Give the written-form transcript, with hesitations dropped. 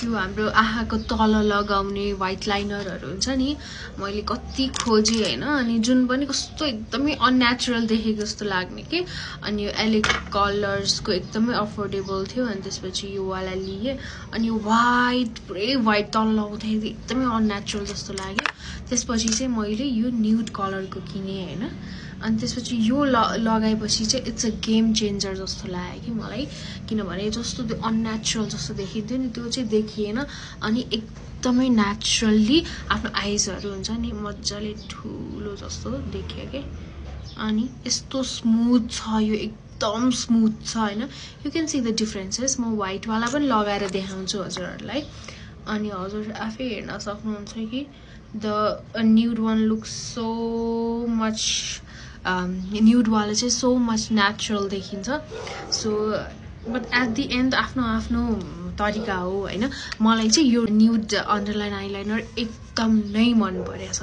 यो हाम्रो आँखाको तल लगाउने व्हाइट लाइनरहरु हुन्छ नि मैले कति खोजे हैन अनि जुन पनि कस्तो एकदमै अननेचुरल देखेको जस्तो लाग्ने के अनि यो एले कलर्स को एकदमै अफोर्डेबल थियो अनि त्यसपछि यो वाला लिए अनि यो व्हाइट पुरै व्हाइट तल लगाउँदाखेरि एकदमै अननेचुरल जस्तो लाग्यो त्यसपछि चाहिँ मैले यो न्यूड कलर को किने हैन अनि त्यसपछि यो लगाएपछि चाहिँ इट्स अ गेम चेन्जर जस्तो लाग्यो कि मलाई किनभने जस्तो त्यो अननेचुरल जस्तो देखिन्थ्यो नि त्यो चाहिँ देखिएन अनि एकदमै नेचुरली आफ्नो आइजहरु हुन्छ नि मज्जाले ठुलो जस्तो देखियो के अनि यस्तो स्मूथ छ यो एकदम स्मूथ छ हैन you can see the differences म व्हाइट वाला पनि लगाएर देखाउँछु हजुरहरुलाई अनि हजुर आफै हेर्न सक्नुहुन्छ कि the nude one looks so much nude वाला चाहिँ so much natural देखिन्छ so but at the end आफ्नो तरिका हो हैन मलाई चाहिँ यो nude underline eyeliner एकदम नै मन परेछ